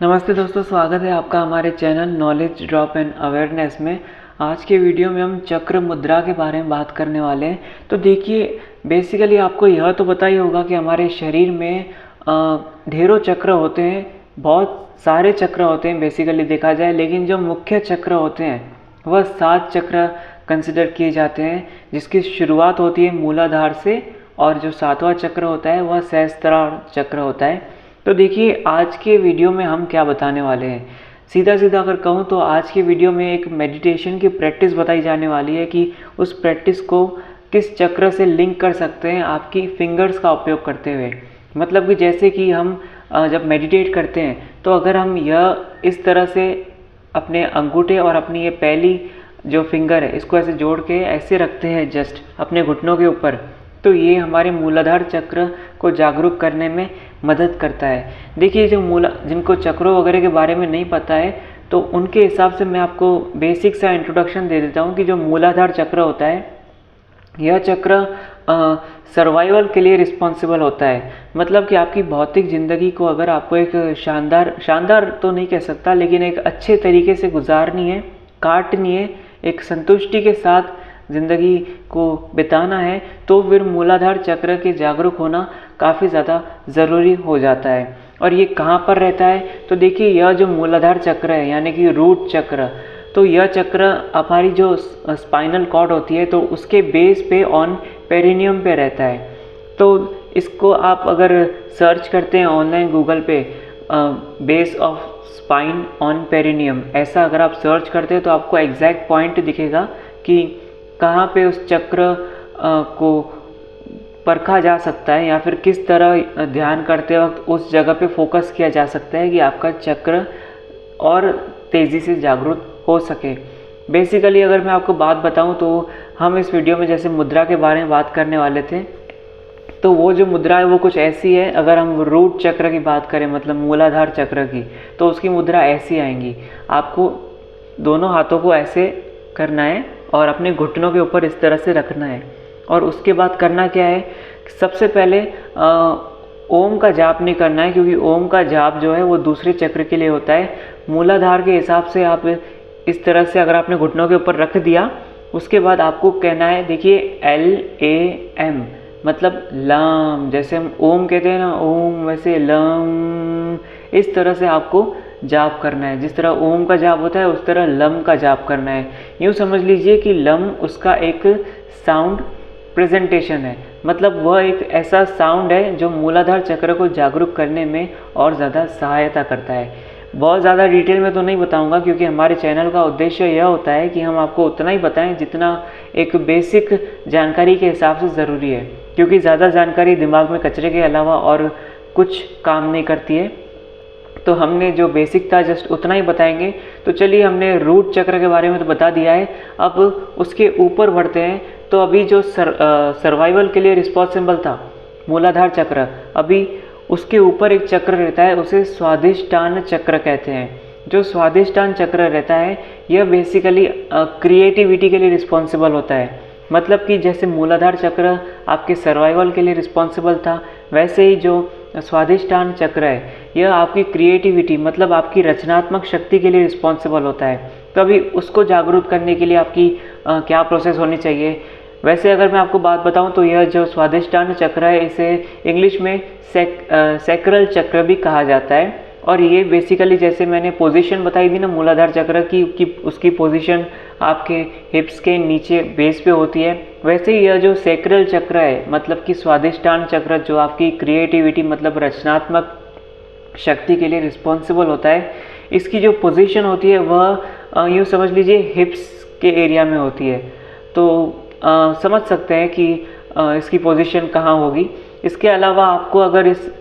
नमस्ते दोस्तों, स्वागत है आपका हमारे channel knowledge drop and awareness में। आज के वीडियो में हम चक्र मुद्रा के बारे में बात करने वाले हैं। तो देखिए, बेसिकली आपको यह तो पता ही होगा कि हमारे शरीर में ढेरों चक्र होते हैं, बहुत सारे चक्र होते हैं बेसिकली देखा जाए, लेकिन जो मुख्य चक्र होते हैं वह 7 चक्र कंसिडर किए जाते हैं, जिसकी शुरुआत होती है मूलाधार से, और जो 7वां चक्र होता है वह सहस्त्रार चक्र होता है। तो देखिए, आज के वीडियो में हम क्या बताने वाले हैं। सीधा सीधा अगर कहूँ तो आज के वीडियो में एक मेडिटेशन की प्रैक्टिस बताई जाने वाली है कि उस प्रैक्टिस को किस चक्र से लिंक कर सकते हैं आपकी फिंगर्स का उपयोग करते हुए। मतलब कि जैसे कि हम जब मेडिटेट करते हैं तो अगर हम यह इस तरह से अपने अंगूठे और अपनी ये पहली जो फिंगर है इसको ऐसे जोड़ के ऐसे रखते हैं जस्ट अपने घुटनों के ऊपर, तो ये हमारे मूलाधार चक्र को जागरूक करने में मदद करता है। देखिए, जिनको चक्रों वगैरह के बारे में नहीं पता है तो उनके हिसाब से मैं आपको बेसिक सा इंट्रोडक्शन दे देता हूँ कि जो मूलाधार चक्र होता है, यह चक्र सर्वाइवल के लिए रिस्पॉन्सिबल होता है। मतलब कि आपकी भौतिक ज़िंदगी को अगर आपको एक शानदार तो नहीं कह सकता, लेकिन एक अच्छे तरीके से गुजारनी है, काटनी है, एक संतुष्टि के साथ ज़िंदगी को बिताना है, तो फिर मूलाधार चक्र के जागरूक होना काफ़ी ज़्यादा ज़रूरी हो जाता है। और ये कहाँ पर रहता है, तो देखिए, यह जो मूलाधार चक्र है यानी कि रूट चक्र, तो यह चक्र हमारी जो स्पाइनल कॉर्ड होती है तो उसके बेस पे ऑन पेरिनियम पे रहता है। तो इसको आप अगर सर्च करते हैं ऑनलाइन गूगल पे, base of spine on perineum, ऐसा अगर आप सर्च करते हैं तो आपको एग्जैक्ट पॉइंट दिखेगा कि कहाँ पे उस चक्र को परखा जा सकता है, या फिर किस तरह ध्यान करते वक्त उस जगह पे फोकस किया जा सकता है कि आपका चक्र और तेज़ी से जागरूक हो सके। बेसिकली अगर मैं आपको बात बताऊं तो हम इस वीडियो में जैसे मुद्रा के बारे में बात करने वाले थे, तो वो जो मुद्रा है वो कुछ ऐसी है। अगर हम रूट चक्र की बात करें, मतलब मूलाधार चक्र की, तो उसकी मुद्रा ऐसी आएंगी। आपको दोनों हाथों को ऐसे करना है और अपने घुटनों के ऊपर इस तरह से रखना है, और उसके बाद करना क्या है, सबसे पहले ओम का जाप नहीं करना है, क्योंकि ओम का जाप जो है वो दूसरे चक्र के लिए होता है। मूलाधार के हिसाब से आप इस तरह से अगर आपने घुटनों के ऊपर रख दिया, उसके बाद आपको कहना है, देखिए, LAM, मतलब लम। जैसे हम ओम कहते हैं ना, ओम, वैसे लम, इस तरह से आपको जाप करना है। जिस तरह ओम का जाप होता है उस तरह लम का जाप करना है। यूँ समझ लीजिए कि लम उसका एक साउंड प्रेजेंटेशन है, मतलब वह एक ऐसा साउंड है जो मूलाधार चक्र को जागरूक करने में और ज़्यादा सहायता करता है। बहुत ज़्यादा डिटेल में तो नहीं बताऊंगा, क्योंकि हमारे चैनल का उद्देश्य यह होता है कि हम आपको उतना ही बताएं जितना एक बेसिक जानकारी के हिसाब से ज़रूरी है, क्योंकि ज़्यादा जानकारी दिमाग में कचरे के अलावा और कुछ काम नहीं करती है। तो हमने जो बेसिक था जस्ट उतना ही बताएंगे। तो चलिए, हमने रूट चक्र के बारे में तो बता दिया है, अब उसके ऊपर बढ़ते हैं। तो अभी जो सर्वाइवल के लिए रिस्पॉन्सिबल था मूलाधार चक्र, अभी उसके ऊपर एक चक्र रहता है, उसे स्वादिष्टान चक्र कहते हैं। जो स्वादिष्टान चक्र रहता है यह बेसिकली क्रिएटिविटी के लिए रिस्पॉन्सिबल होता है। मतलब कि जैसे मूलाधार चक्र आपके सर्वाइवल के लिए रिस्पॉन्सिबल था, वैसे ही जो स्वादिष्टान चक्र है यह आपकी क्रिएटिविटी, मतलब आपकी रचनात्मक शक्ति के लिए रिस्पॉन्सिबल होता है। तो अभी उसको जागरूक करने के लिए आपकी क्या प्रोसेस होनी चाहिए। वैसे अगर मैं आपको बात बताऊं तो यह जो स्वादिष्टान चक्र है इसे इंग्लिश में सैक्रल चक्र भी कहा जाता है। और ये बेसिकली जैसे मैंने पोजीशन बताई थी ना मूलाधार चक्र की उसकी पोजीशन आपके हिप्स के नीचे बेस पे होती है, वैसे ही यह जो सैक्रल चक्र है, मतलब कि स्वादिष्टान चक्र, जो आपकी क्रिएटिविटी मतलब रचनात्मक शक्ति के लिए रिस्पॉन्सिबल होता है, इसकी जो पोजीशन होती है वह यूँ समझ लीजिए हिप्स के एरिया में होती है। तो समझ सकते हैं कि इसकी पोजीशन कहाँ होगी। इसके अलावा आपको अगर इस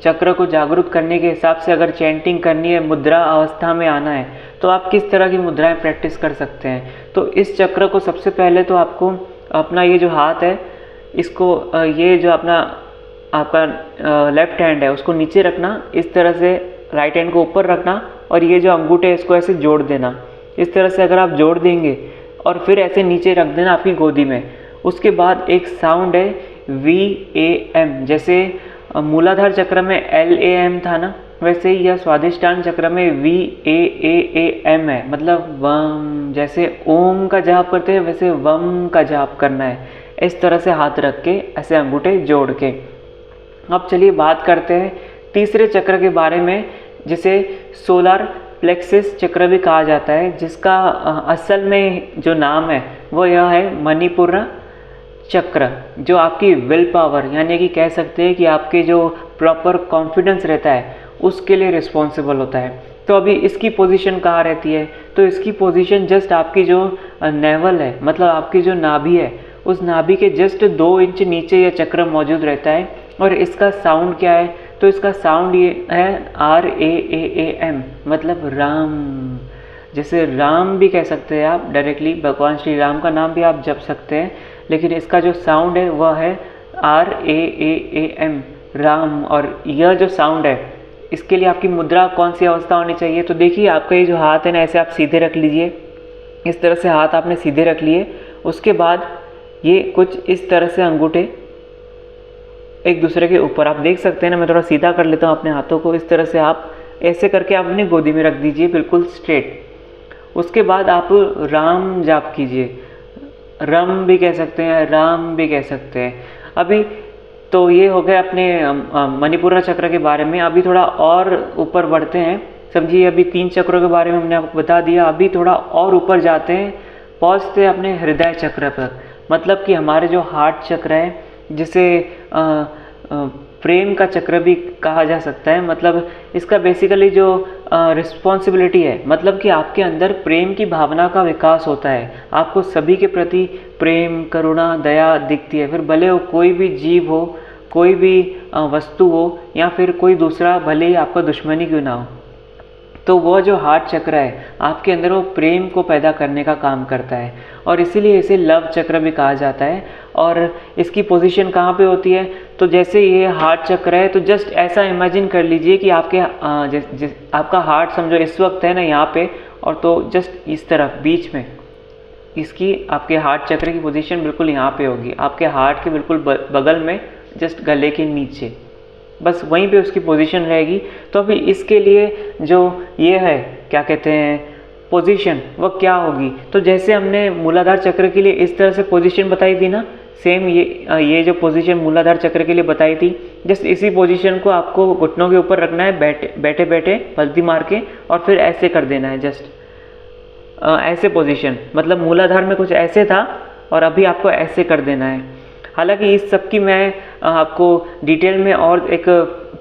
चक्र को जागरूक करने के हिसाब से अगर चैंटिंग करनी है, मुद्रा अवस्था में आना है, तो आप किस तरह की मुद्राएं प्रैक्टिस कर सकते हैं। तो इस चक्र को सबसे पहले तो आपको अपना ये जो हाथ है इसको ये जो आपका लेफ्ट हैंड है उसको नीचे रखना, इस तरह से राइट हैंड को ऊपर रखना, और ये जो अंगूठे है इसको ऐसे जोड़ देना। इस तरह से अगर आप जोड़ देंगे और फिर ऐसे नीचे रख देना आपकी गोदी में, उसके बाद एक साउंड है VAM, जैसे मूलाधार चक्र में LAM था ना, वैसे ही यह स्वादिष्टान चक्र में VAAAM है, मतलब वम, जैसे ओम का जाप करते हैं वैसे वम का जाप करना है। इस तरह से हाथ रख के ऐसे अंगूठे जोड़ के। अब चलिए बात करते हैं तीसरे चक्र के बारे में, जिसे सोलर प्लेक्सिस चक्र भी कहा जाता है, जिसका असल में जो नाम है वो यह है मणिपुरा चक्र, जो आपकी विल पावर यानी कि कह सकते हैं कि आपके जो प्रॉपर कॉन्फिडेंस रहता है उसके लिए रिस्पॉन्सिबल होता है। तो अभी इसकी पोजीशन कहाँ रहती है? तो इसकी पोजीशन जस्ट आपकी जो नेवल है, मतलब आपकी जो नाभि है, उस नाभि के जस्ट 2 इंच नीचे यह चक्र मौजूद रहता है। और इसका साउंड क्या है? तो इसका साउंड ये है RAAAM, मतलब राम। जैसे राम भी कह सकते हैं आप डायरेक्टली, भगवान श्री राम का नाम भी आप जप सकते हैं, लेकिन इसका जो साउंड है वह है RAAAM, राम। और यह जो साउंड है, इसके लिए आपकी मुद्रा कौन सी अवस्था होनी चाहिए? तो देखिए, आपका ये जो हाथ है ना, ऐसे आप सीधे रख लीजिए। इस तरह से हाथ आपने सीधे रख लिए। उसके बाद ये कुछ इस तरह से अंगूठे एक दूसरे के ऊपर, आप देख सकते हैं ना, मैं थोड़ा सीधा कर लेता हूँ अपने हाथों को। इस तरह से आप ऐसे करके आप अपनी गोदी में रख दीजिए, बिल्कुल स्ट्रेट। उसके बाद आप राम जाप कीजिए। रम भी कह सकते हैं, राम भी कह सकते हैं। अभी तो ये हो गया अपने मणिपुरा चक्र के बारे में। अभी थोड़ा और ऊपर बढ़ते हैं। समझिए, अभी 3 चक्रों के बारे में हमने आपको बता दिया। अभी थोड़ा और ऊपर जाते हैं, पहुँचते हैं अपने हृदय चक्र पर। मतलब कि हमारे जो हार्ट चक्र है, जिसे प्रेम का चक्र भी कहा जा सकता है। मतलब इसका बेसिकली जो रिस्पॉन्सिबिलिटी है, मतलब कि आपके अंदर प्रेम की भावना का विकास होता है। आपको सभी के प्रति प्रेम, करुणा, दया दिखती है। फिर भले वो कोई भी जीव हो, कोई भी वस्तु हो, या फिर कोई दूसरा, भले ही आपका दुश्मनी क्यों ना हो। तो वो जो हार्ट चक्र है आपके अंदर, वो प्रेम को पैदा करने का काम करता है, और इसीलिए इसे लव चक्र भी कहा जाता है। और इसकी पोजीशन कहाँ पे होती है? तो जैसे ये हार्ट चक्र है, तो जस्ट ऐसा इमेजिन कर लीजिए कि आपके आपका हार्ट समझो इस वक्त है ना यहाँ पे, और तो जस्ट इस तरफ बीच में इसकी आपके हार्ट चक्र की पोजीशन बिल्कुल यहाँ पे होगी, आपके हार्ट के बिल्कुल बगल में, जस्ट गले के नीचे, बस वहीं पे उसकी पोजीशन रहेगी। तो अभी इसके लिए जो ये है, क्या कहते हैं, पोजीशन, वो क्या होगी? तो जैसे हमने मूलाधार चक्र के लिए इस तरह से पोजीशन बताई थी ना, सेम ये जो पोजीशन मूलाधार चक्र के लिए बताई थी, जस्ट इसी पोजीशन को आपको घुटनों के ऊपर रखना है, बैठे बैठे पलटी मार के, और फिर ऐसे कर देना है, जस्ट ऐसे पोजीशन। मतलब मूलाधार में कुछ ऐसे था और अभी आपको ऐसे कर देना है। हालांकि इस सब की मैं आपको डिटेल में और एक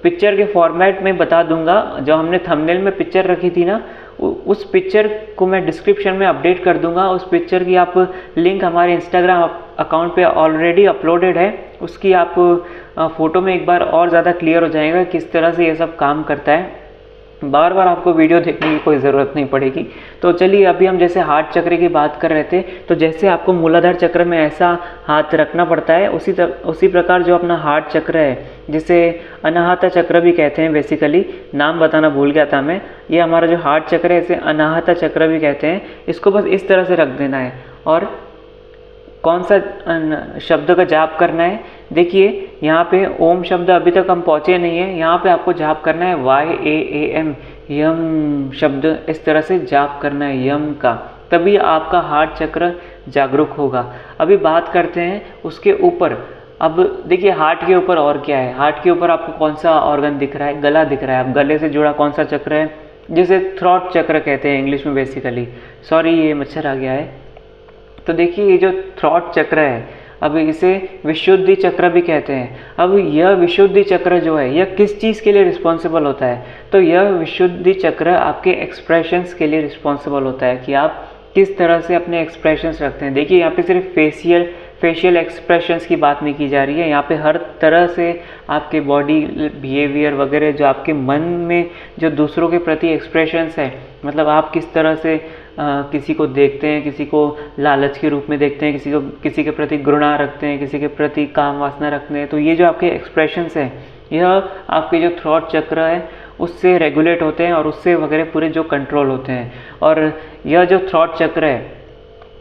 पिक्चर के फॉर्मेट में बता दूंगा। जो हमने थंबनेल में पिक्चर रखी थी ना, उस पिक्चर को मैं डिस्क्रिप्शन में अपडेट कर दूंगा। उस पिक्चर की आप लिंक हमारे इंस्टाग्राम अकाउंट पे ऑलरेडी अपलोडेड है। उसकी आप फ़ोटो में एक बार और ज़्यादा क्लियर हो जाएगा किस तरह से ये सब काम करता है। बार बार आपको वीडियो देखने की कोई ज़रूरत नहीं पड़ेगी। तो चलिए, अभी हम जैसे हार्ट चक्र की बात कर रहे थे, तो जैसे आपको मूलाधार चक्र में ऐसा हाथ रखना पड़ता है, उसी प्रकार जो अपना हार्ट चक्र है, जिसे अनाहता चक्र भी कहते हैं, बेसिकली नाम बताना भूल गया था मैं। ये हमारा जो हार्ट चक्र है, इसे अनाहता चक्र भी कहते हैं। इसको बस इस तरह से रख देना है, और कौन सा शब्द का जाप करना है? देखिए, यहाँ पे ओम शब्द अभी तक हम पहुँचे नहीं है। यहाँ पे आपको जाप करना है YAAM, यम शब्द इस तरह से जाप करना है, यम का। तभी आपका हार्ट चक्र जागरूक होगा। अभी बात करते हैं उसके ऊपर। अब देखिए, हार्ट के ऊपर और क्या है? हार्ट के ऊपर आपको कौन सा ऑर्गन दिख रहा है? गला दिख रहा है। अब गले से जुड़ा कौन सा चक्र है? जिसे थ्रॉट चक्र कहते हैं इंग्लिश में बेसिकली। सॉरी, ये मच्छर आ गया है। तो देखिए, ये जो थ्रॉट चक्र है, अब इसे विशुद्धि चक्र भी कहते हैं। अब यह विशुद्धि चक्र जो है, यह किस चीज़ के लिए रिस्पॉन्सिबल होता है? तो यह विशुद्धि चक्र आपके एक्सप्रेशंस के लिए रिस्पॉन्सिबल होता है, कि आप किस तरह से अपने एक्सप्रेशंस रखते हैं। देखिए, यहाँ पे सिर्फ फेशियल एक्सप्रेशंस की बात नहीं की जा रही है। यहाँ पे हर तरह से आपके बॉडी बिहेवियर वगैरह, जो आपके मन में जो दूसरों के प्रति एक्सप्रेशंस है, मतलब आप किस तरह से किसी को देखते हैं, किसी को लालच के रूप में देखते हैं, किसी के प्रति घृणा रखते हैं, किसी के प्रति काम वासना रखते हैं। तो ये जो आपके एक्सप्रेशंस हैं, यह आपके जो थ्रॉट चक्र है उससे रेगुलेट होते हैं, और उससे वगैरह पूरे जो कंट्रोल होते हैं। और यह जो थ्रॉट चक्र है,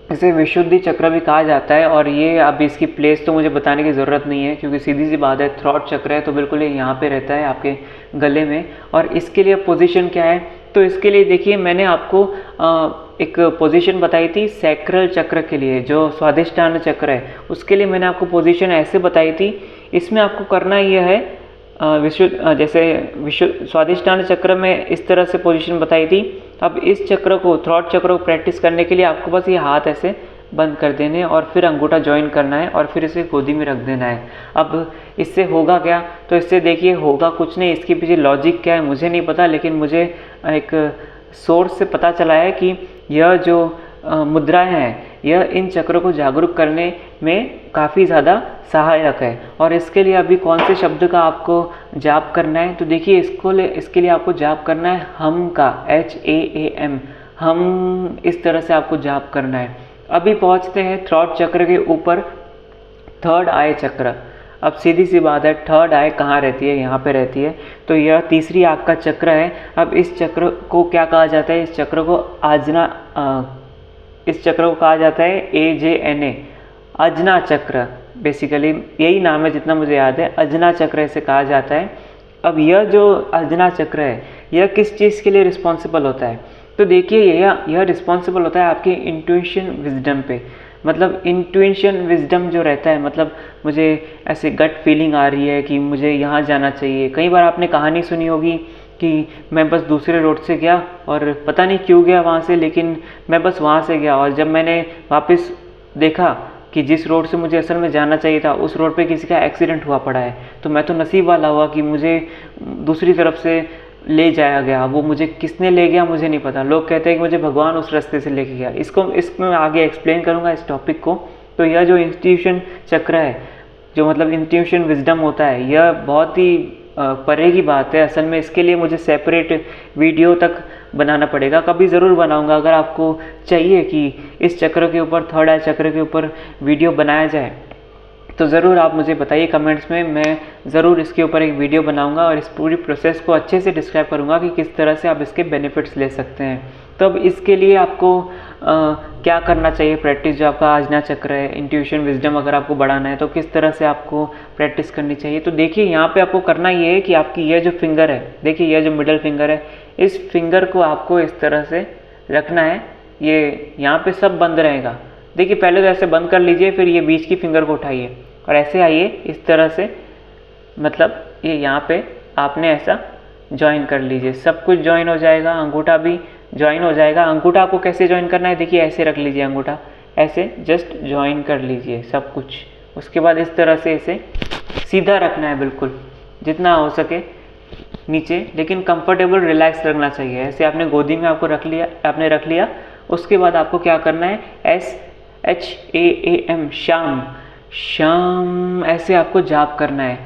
इसे विशुद्धि चक्र भी कहा जाता है। और ये अब इसकी प्लेस तो मुझे बताने की ज़रूरत नहीं है, क्योंकि सीधी सी बात है, थ्रॉट चक्र है तो बिल्कुल ये यहाँ पे रहता है आपके गले में। और इसके लिए पोजीशन क्या है, तो इसके लिए देखिए मैंने आपको एक पोजीशन बताई थी सैक्रल चक्र के लिए, जो स्वादिष्टान चक्र है उसके लिए मैंने आपको पोजीशन ऐसे बताई थी। इसमें आपको करना यह है, जैसे स्वादिष्टान चक्र में इस तरह से पोजीशन बताई थी। अब इस चक्र को, थ्रॉट चक्र को प्रैक्टिस करने के लिए आपको बस ये हाथ ऐसे बंद कर देने हैं और फिर अंगूठा ज्वाइन करना है और फिर इसे गोदी में रख देना है। अब इससे होगा क्या, तो इससे देखिए होगा कुछ नहीं, इसके पीछे लॉजिक क्या है मुझे नहीं पता, लेकिन मुझे एक सोर्स से पता चला है कि यह जो मुद्राएं हैं यह इन चक्रों को जागरूक करने में काफ़ी ज़्यादा सहायक है। और इसके लिए अभी कौन से शब्द का आपको जाप करना है, तो देखिए इसके लिए आपको जाप करना है हम का, HAAM, हम, इस तरह से आपको जाप करना है। अभी पहुंचते हैं थ्रॉट चक्र के ऊपर, थर्ड आई चक्र। अब सीधी सी बात है, थर्ड आई कहाँ रहती है, यहाँ पे रहती है, तो यह तीसरी आँख का चक्र है। अब इस चक्र को क्या कहा जाता है, इस चक्र को इस चक्र को कहा जाता है AJNA, अजना चक्र। बेसिकली यही नाम है जितना मुझे याद है, अजना चक्र इसे कहा जाता है। अब यह जो अजना चक्र है यह किस चीज़ के लिए रिस्पॉन्सिबल होता है, तो देखिए यह रिस्पॉन्सिबल होता है आपकी इंट्यूशन विजडम पे। मतलब इंट्यूशन विजडम जो रहता है, मतलब मुझे ऐसे गट फीलिंग आ रही है कि मुझे यहाँ जाना चाहिए। कई बार आपने कहानी सुनी होगी कि मैं बस दूसरे रोड से गया और पता नहीं क्यों गया वहाँ से, लेकिन मैं बस वहाँ से गया और जब मैंने वापस देखा कि जिस रोड से मुझे असल में जाना चाहिए था उस रोड पे किसी का एक्सीडेंट हुआ पड़ा है, तो मैं तो नसीब वाला हुआ कि मुझे दूसरी तरफ से ले जाया गया। वो मुझे किसने ले गया मुझे नहीं पता, लोग कहते हैं कि मुझे भगवान उस रास्ते से लेके गया। इसमें मैं आगे एक्सप्लेन करूँगा इस टॉपिक को। तो यह जो इंट्यूशन चक्र है, जो मतलब इंट्यूशन विजडम होता है, यह बहुत ही परे की बात है। असल में इसके लिए मुझे सेपरेट वीडियो तक बनाना पड़ेगा, कभी ज़रूर बनाऊंगा। अगर आपको चाहिए कि इस चक्र के ऊपर, थर्ड आई चक्र के ऊपर वीडियो बनाया जाए तो ज़रूर आप मुझे बताइए कमेंट्स में, मैं ज़रूर इसके ऊपर एक वीडियो बनाऊंगा और इस पूरी प्रोसेस को अच्छे से डिस्क्राइब करूंगा कि किस तरह से आप इसके बेनिफिट्स ले सकते हैं। तो अब इसके लिए आपको क्या करना चाहिए, प्रैक्टिस जो आपका आजना चक्र है, इंट्यूशन विजडम अगर आपको बढ़ाना है तो किस तरह से आपको प्रैक्टिस करनी चाहिए। तो देखिए यहाँ पे आपको करना ये है कि आपकी यह जो फिंगर है, देखिए यह जो मिडल फिंगर है, इस फिंगर को आपको इस तरह से रखना है। ये यहाँ पे सब बंद रहेगा। देखिए पहले तो ऐसे बंद कर लीजिए, फिर ये बीच की फिंगर को उठाइए और ऐसे आइए इस तरह से, मतलब ये यहाँ पे आपने ऐसा ज्वाइन कर लीजिए, सब कुछ ज्वाइन हो जाएगा, अंगूठा भी ज्वाइन हो जाएगा। अंगूठा आपको कैसे ज्वाइन करना है, देखिए ऐसे रख लीजिए अंगूठा, ऐसे जस्ट ज्वाइन कर लीजिए सब कुछ। उसके बाद इस तरह से इसे सीधा रखना है, बिल्कुल जितना हो सके नीचे, लेकिन कंफर्टेबल रिलैक्स रखना चाहिए। ऐसे आपने गोदी में आपको रख लिया। उसके बाद आपको क्या करना है, SHAAM, शाम, शाम, ऐसे आपको जाप करना है।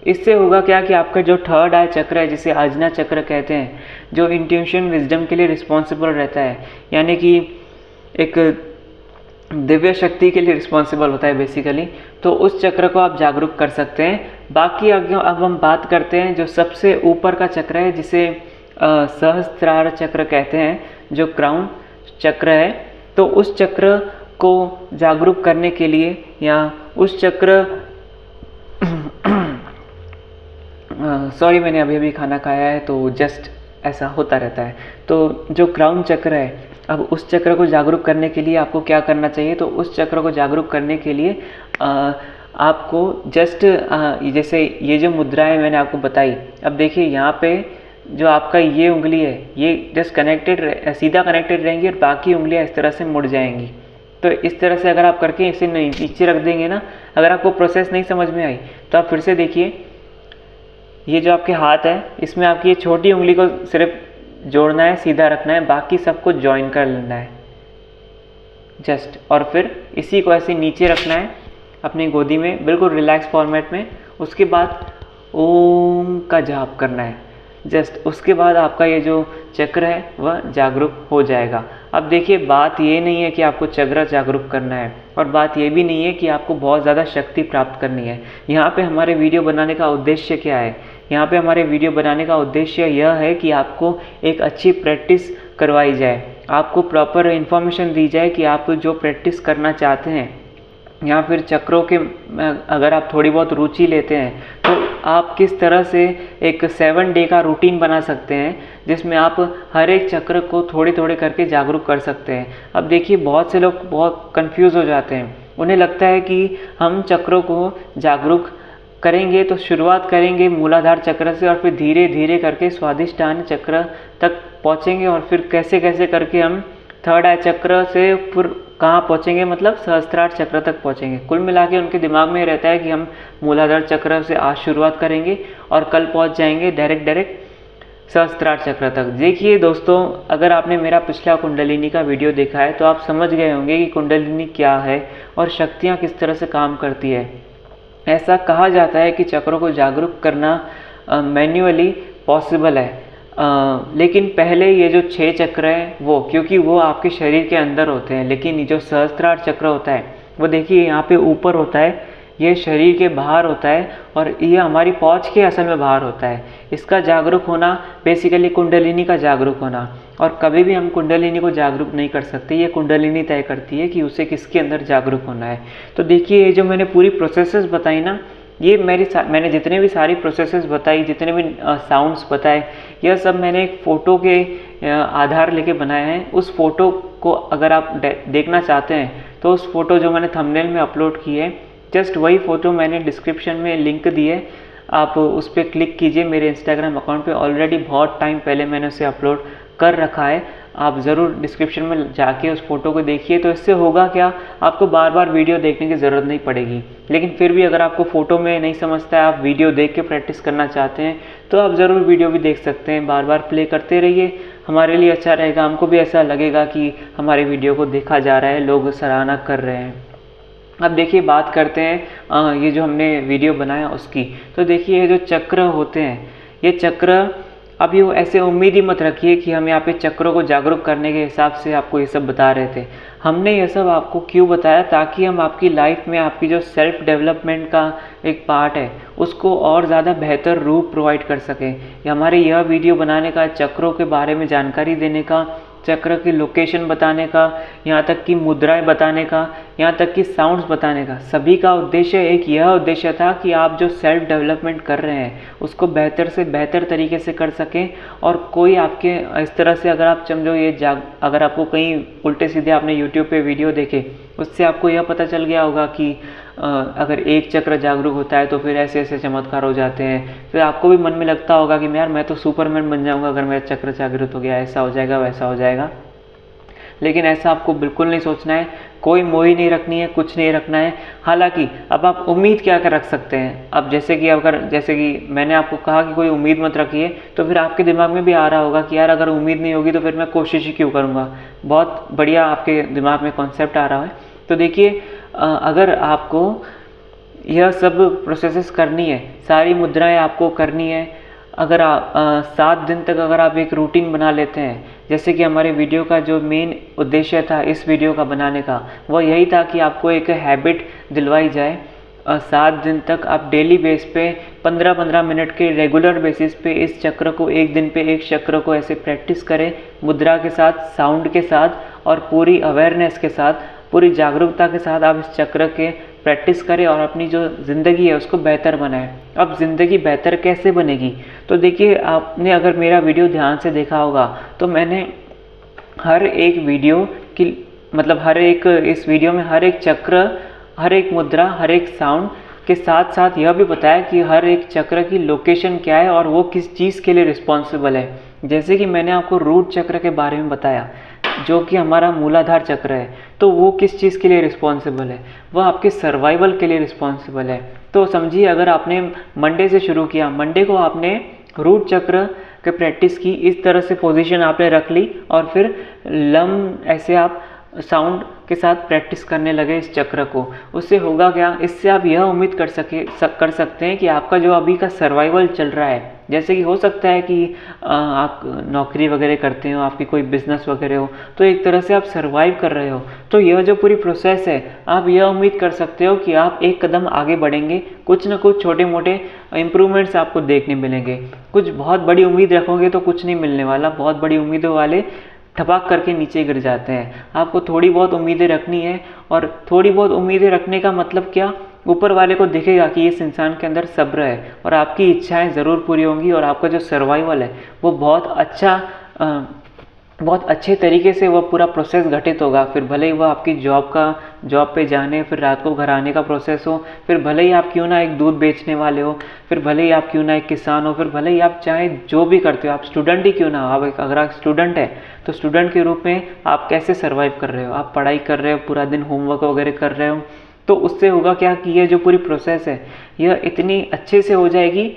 इससे होगा क्या कि आपका जो थर्ड आई चक्र है, जिसे आजना चक्र कहते हैं, जो इंट्यूशन विजडम के लिए रिस्पॉन्सिबल रहता है, यानी कि एक दिव्य शक्ति के लिए रिस्पॉन्सिबल होता है बेसिकली, तो उस चक्र को आप जागरूक कर सकते हैं। बाकी अब हम बात करते हैं जो सबसे ऊपर का चक्र है, जिसे सहस्त्रार चक्र कहते हैं, जो क्राउन चक्र है। तो उस चक्र को जागरूक करने के लिए, या उस चक्र सॉरी मैंने अभी खाना खाया है तो जस्ट ऐसा होता रहता है। तो जो क्राउन चक्र है, अब उस चक्र को जागरूक करने के लिए आपको क्या करना चाहिए, तो उस चक्र को जागरूक करने के लिए आपको जस्ट जैसे ये जो मुद्राएं मैंने आपको बताई, अब देखिए यहाँ पे जो आपका ये उंगली है ये जस्ट सीधा कनेक्टेड रहेंगी और बाकी उंगलियां इस तरह से मुड़ जाएंगी। तो इस तरह से अगर आप करके इसे नीचे रख देंगे ना, अगर आपको प्रोसेस नहीं समझ में आई तो आप फिर से देखिए, ये जो आपके हाथ है इसमें आपकी ये छोटी उंगली को सिर्फ जोड़ना है, सीधा रखना है, बाकी सबको ज्वाइन कर लेना है जस्ट, और फिर इसी को ऐसे नीचे रखना है अपनी गोदी में, बिल्कुल रिलैक्स फॉर्मेट में। उसके बाद ओम का जाप करना है जस्ट, उसके बाद आपका ये जो चक्र है वह जागरूक हो जाएगा। अब देखिए बात ये नहीं है कि आपको चक्र जागरूक करना है, और बात ये भी नहीं है कि आपको बहुत ज़्यादा शक्ति प्राप्त करनी है। यहाँ पे हमारे वीडियो बनाने का उद्देश्य क्या है, यहाँ पे हमारे वीडियो बनाने का उद्देश्य यह है कि आपको एक अच्छी प्रैक्टिस करवाई जाए, आपको प्रॉपर इन्फॉर्मेशन दी जाए कि आप जो प्रैक्टिस करना चाहते हैं या फिर चक्रों के अगर आप थोड़ी बहुत रुचि लेते हैं तो आप किस तरह से एक 7 डे का रूटीन बना सकते हैं जिसमें आप हर एक चक्र को थोड़े थोड़े करके जागरूक कर सकते हैं। अब देखिए बहुत से लोग बहुत कंफ्यूज हो जाते हैं, उन्हें लगता है कि हम चक्रों को जागरूक करेंगे तो शुरुआत करेंगे मूलाधार चक्र से और फिर धीरे धीरे करके स्वादिष्टान चक्र तक पहुँचेंगे और फिर कैसे कैसे करके हम थर्ड आई चक्र से फिर कहाँ पहुँचेंगे, मतलब सहस्त्रार चक्र तक पहुँचेंगे। कुल मिला के उनके दिमाग में रहता है कि हम मूलाधार चक्र से आज शुरुआत करेंगे और कल पहुँच जाएंगे डायरेक्ट सहस्त्रार चक्र तक। देखिए दोस्तों, अगर आपने मेरा पिछला कुंडलिनी का वीडियो देखा है तो आप समझ गए होंगे कि कुंडलिनी क्या है और शक्तियाँ किस तरह से काम करती है। ऐसा कहा जाता है कि चक्रों को जागरूक करना मैन्युअली पॉसिबल है, लेकिन पहले ये जो 6 चक्र हैं वो, क्योंकि वो आपके शरीर के अंदर होते हैं, लेकिन जो सहस्त्रार चक्र होता है वो देखिए यहाँ पे ऊपर होता है, ये शरीर के बाहर होता है और ये हमारी पहुँच के असल में बाहर होता है। इसका जागरूक होना बेसिकली कुंडलिनी का जागरूक होना, और कभी भी हम कुंडलिनी को जागरूक नहीं कर सकते, ये कुंडलिनी तय करती है कि उसे किसके अंदर जागरूक होना है। तो देखिए ये जो मैंने पूरी प्रोसेसेस बताई ना, ये मैंने जितने भी सारी प्रोसेसेस बताई, जितने भी साउंड्स बताए, यह सब मैंने एक फ़ोटो के आधार लेके बनाए हैं। उस फ़ोटो को अगर आप देखना चाहते हैं तो उस फ़ोटो जो मैंने थंबनेल में अपलोड की है, जस्ट वही फ़ोटो मैंने डिस्क्रिप्शन में लिंक दी है, आप उस पर क्लिक कीजिए। मेरे इंस्टाग्राम अकाउंट पे ऑलरेडी बहुत टाइम पहले मैंने उसे अपलोड कर रखा है, आप ज़रूर डिस्क्रिप्शन में जाके उस फोटो को देखिए। तो इससे होगा क्या, आपको बार बार वीडियो देखने की ज़रूरत नहीं पड़ेगी। लेकिन फिर भी अगर आपको फ़ोटो में नहीं समझता है, आप वीडियो देख के प्रैक्टिस करना चाहते हैं, तो आप ज़रूर वीडियो भी देख सकते हैं। बार बार प्ले करते रहिए, हमारे लिए अच्छा रहेगा, हमको भी ऐसा लगेगा कि हमारे वीडियो को देखा जा रहा है, लोग सराहना कर रहे हैं। अब देखिए बात करते हैं ये जो हमने वीडियो बनाया उसकी। तो देखिए ये जो चक्र होते हैं, ये चक्र, अब ये ऐसे उम्मीद ही मत रखिए कि हम यहाँ पे चक्रों को जागरूक करने के हिसाब से आपको ये सब बता रहे थे। हमने ये सब आपको क्यों बताया, ताकि हम आपकी लाइफ में आपकी जो सेल्फ डेवलपमेंट का एक पार्ट है उसको और ज़्यादा बेहतर रूप प्रोवाइड कर सकें। हमारे यह वीडियो बनाने का, चक्रों के बारे में जानकारी देने का, चक्र की लोकेशन बताने का, यहाँ तक कि मुद्राएं बताने का, यहाँ तक कि साउंड्स बताने का, सभी का उद्देश्य एक यह उद्देश्य था कि आप जो सेल्फ डेवलपमेंट कर रहे हैं उसको बेहतर से बेहतर तरीके से कर सकें। और कोई आपके इस तरह से अगर आप समझो अगर आपको कहीं उल्टे सीधे आपने यूट्यूब पे वीडियो देखे, उससे आपको यह पता चल गया होगा कि अगर एक चक्र जागरूक होता है तो फिर ऐसे ऐसे चमत्कार हो जाते हैं, फिर आपको भी मन में लगता होगा कि यार मैं तो सुपरमैन बन जाऊंगा अगर मेरा चक्र जागृत हो गया, ऐसा हो जाएगा वैसा हो जाएगा। लेकिन ऐसा आपको बिल्कुल नहीं सोचना है, कोई मोही नहीं रखनी है, कुछ नहीं रखना है। हालांकि अब आप उम्मीद क्या कर रख सकते हैं, अब जैसे कि मैंने आपको कहा कि कोई उम्मीद मत रखिए, तो फिर आपके दिमाग में भी आ रहा होगा कि यार अगर उम्मीद नहीं होगी तो फिर मैं कोशिश ही क्यों करूँगा। बहुत बढ़िया आपके दिमाग में कॉन्सेप्ट आ रहा है। तो देखिए अगर आपको यह सब प्रोसेसेस करनी है, सारी मुद्राएं आपको करनी है, अगर आप 7 दिन तक अगर आप एक रूटीन बना लेते हैं, जैसे कि हमारे वीडियो का जो मेन उद्देश्य था इस वीडियो का बनाने का, वह यही था कि आपको एक हैबिट दिलवाई जाए। 7 दिन तक आप डेली बेस पे 15-15 मिनट के रेगुलर बेसिस पे इस चक्र को, एक दिन पे एक चक्र को ऐसे प्रैक्टिस करें, मुद्रा के साथ, साउंड के साथ और पूरी अवेयरनेस के साथ, पूरी जागरूकता के साथ आप इस चक्र के प्रैक्टिस करें और अपनी जो ज़िंदगी है उसको बेहतर बनाएं। अब ज़िंदगी बेहतर कैसे बनेगी, तो देखिए आपने अगर मेरा वीडियो ध्यान से देखा होगा तो मैंने हर एक वीडियो की, मतलब इस वीडियो में हर एक चक्र, हर एक मुद्रा, हर एक साउंड के साथ साथ यह भी बताया कि हर एक चक्र की लोकेशन क्या है और वो किस चीज़ के लिए रिस्पॉन्सिबल है। जैसे कि मैंने आपको रूट चक्र के बारे में बताया, जो कि हमारा मूलाधार चक्र है, तो वो किस चीज़ के लिए रिस्पॉन्सिबल है, वह आपके सर्वाइवल के लिए रिस्पॉन्सिबल है। तो समझिए अगर आपने मंडे से शुरू किया, मंडे को आपने रूट चक्र के प्रैक्टिस की, इस तरह से पोजीशन आपने रख ली और फिर ऐसे आप साउंड के साथ प्रैक्टिस करने लगे इस चक्र को, उससे होगा क्या, इससे आप यह उम्मीद कर सकते हैं कि आपका जो अभी का सर्वाइवल चल रहा है, जैसे कि हो सकता है कि आप नौकरी वगैरह करते हो, आपकी कोई बिजनेस वगैरह हो, तो एक तरह से आप सर्वाइव कर रहे हो, तो यह जो पूरी प्रोसेस है, आप यह उम्मीद कर सकते हो कि आप एक कदम आगे बढ़ेंगे, कुछ ना कुछ छोटे मोटे इम्प्रूवमेंट्स आपको देखने मिलेंगे। कुछ बहुत बड़ी उम्मीद रखोगे तो कुछ नहीं मिलने वाला, बहुत बड़ी उम्मीदों वाले ठपाक करके नीचे गिर जाते हैं। आपको थोड़ी बहुत उम्मीदें रखनी है, और थोड़ी बहुत उम्मीदें रखने का मतलब क्या, ऊपर वाले को दिखेगा कि इस इंसान के अंदर सब्र है और आपकी इच्छाएं ज़रूर पूरी होंगी, और आपका जो सर्वाइवल है वो बहुत अच्छे तरीके से वह पूरा प्रोसेस घटित होगा। फिर भले ही वह आपकी जॉब पे जाने, फिर रात को घर आने का प्रोसेस हो, फिर भले ही आप क्यों ना एक दूध बेचने वाले हो, फिर भले ही आप क्यों ना एक किसान हो, फिर भले ही आप चाहे जो भी करते हो, आप स्टूडेंट ही क्यों ना हो। अगर आप स्टूडेंट है तो स्टूडेंट के रूप में आप कैसे सर्वाइव कर रहे हो, आप पढ़ाई कर रहे हो, पूरा दिन होमवर्क वगैरह कर रहे हो, तो उससे होगा क्या कि ये जो पूरी प्रोसेस है यह इतनी अच्छे से हो जाएगी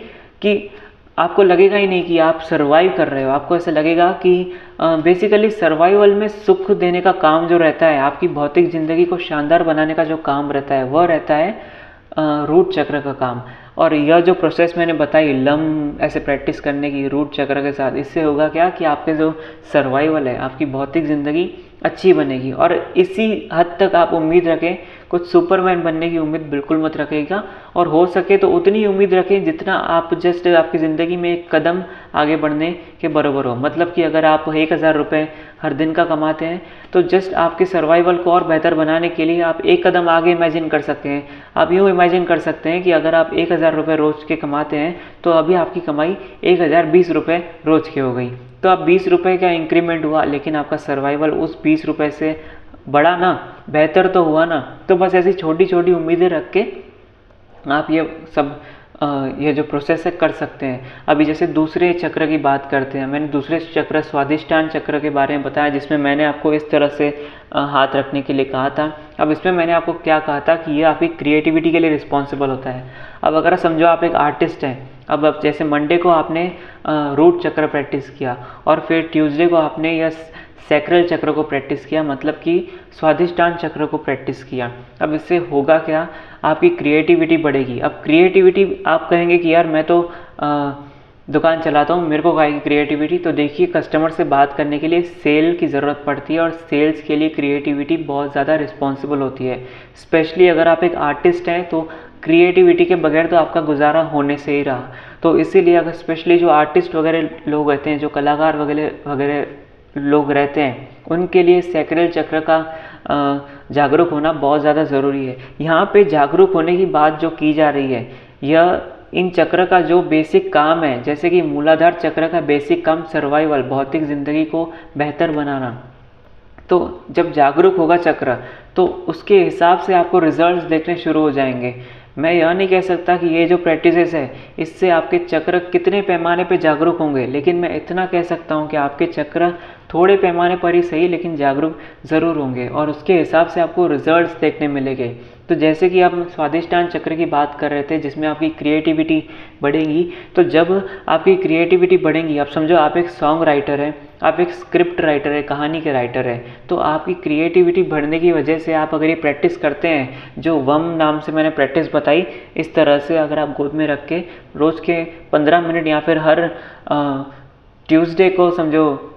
कि आपको लगेगा ही नहीं कि आप सर्वाइव कर रहे हो। आपको ऐसा लगेगा कि बेसिकली सर्वाइवल में सुख देने का काम जो रहता है, आपकी भौतिक ज़िंदगी को शानदार बनाने का जो काम रहता है, वह रहता है रूट चक्र का काम। और यह जो प्रोसेस मैंने बताई लम ऐसे प्रैक्टिस करने की रूट चक्र के साथ, इससे होगा क्या कि आपके जो सर्वाइवल है, आपकी भौतिक ज़िंदगी अच्छी बनेगी। और इसी हद तक आप उम्मीद रखें, कुछ सुपरमैन बनने की उम्मीद बिल्कुल मत रखिएगा, और हो सके तो उतनी उम्मीद रखें जितना आप जस्ट आपकी ज़िंदगी में एक कदम आगे बढ़ने के बराबर हो। मतलब कि अगर आप 1000 रुपये हर दिन का कमाते हैं तो जस्ट आपके सर्वाइवल को और बेहतर बनाने के लिए आप एक कदम आगे इमेजिन कर सकते हैं। आप यूँ इमेजिन कर सकते हैं कि अगर आप 1000 रुपये रोज़ के कमाते हैं तो अभी आपकी कमाई 1020 रुपये रोज़ की हो गई। तो आप 20 रुपये का इंक्रीमेंट हुआ, लेकिन आपका सर्वाइवल उस 20 रुपये से बढ़ा ना, बेहतर तो हुआ ना। तो बस ऐसी छोटी छोटी उम्मीदें रख के आप ये जो प्रोसेस है कर सकते हैं। अभी जैसे दूसरे चक्र की बात करते हैं, मैंने दूसरे चक्र स्वादिष्टान चक्र के बारे में बताया, जिसमें मैंने आपको इस तरह से हाथ रखने के लिए कहा था। अब इसमें मैंने आपको क्या कहा था कि ये आपकी क्रिएटिविटी के लिए रिस्पॉन्सिबल होता है। अब अगर समझो आप एक आर्टिस्ट हैं, अब जैसे मंडे को आपने रूट चक्र प्रैक्टिस किया, और फिर ट्यूसडे को आपने यह सैक्रल चक्र को प्रैक्टिस किया, मतलब कि स्वादिष्टान चक्र को प्रैक्टिस किया। अब इससे होगा क्या, आपकी क्रिएटिविटी बढ़ेगी। अब क्रिएटिविटी आप कहेंगे कि यार मैं तो दुकान चलाता हूँ, मेरे को काहे की क्रिएटिविटी। तो देखिए, कस्टमर से बात करने के लिए सेल की ज़रूरत पड़ती है, और सेल्स के लिए क्रिएटिविटी बहुत ज़्यादा रिस्पॉन्सिबल होती है। स्पेशली अगर आप एक आर्टिस्ट हैं तो क्रिएटिविटी के बगैर तो आपका गुजारा होने से ही रहा। तो इसीलिए अगर स्पेशली जो आर्टिस्ट वगैरह लोग रहते हैं, जो कलाकार वगैरह लोग रहते हैं, उनके लिए सैक्रल चक्र का जागरूक होना बहुत ज़्यादा ज़रूरी है। यहाँ पे जागरूक होने की बात जो की जा रही है, यह इन चक्र का जो बेसिक काम है, जैसे कि मूलाधार चक्र का बेसिक काम सर्वाइवल, भौतिक ज़िंदगी को बेहतर बनाना। तो जब जागरूक होगा चक्र तो उसके हिसाब से आपको रिजल्ट्स देखने शुरू हो जाएंगे। मैं यह नहीं कह सकता कि ये जो प्रैक्टिसेस है इससे आपके चक्र कितने पैमाने पे जागरूक होंगे, लेकिन मैं इतना कह सकता हूँ कि आपके चक्र थोड़े पैमाने पर ही सही लेकिन जागरूक ज़रूर होंगे, और उसके हिसाब से आपको रिजल्ट्स देखने मिलेंगे। तो जैसे कि आप स्वादिष्टान चक्र की बात कर रहे थे, जिसमें आपकी क्रिएटिविटी बढ़ेगी। तो जब आपकी क्रिएटिविटी बढ़ेगी, आप समझो आप एक सॉन्ग राइटर हैं, आप एक स्क्रिप्ट राइटर है, कहानी के राइटर है, तो आपकी क्रिएटिविटी बढ़ने की वजह से आप अगर ये प्रैक्टिस करते हैं, जो वम नाम से मैंने प्रैक्टिस बताई, इस तरह से अगर आप गोद में रख के रोज़ के 15 मिनट या फिर हर ट्यूसडे को समझो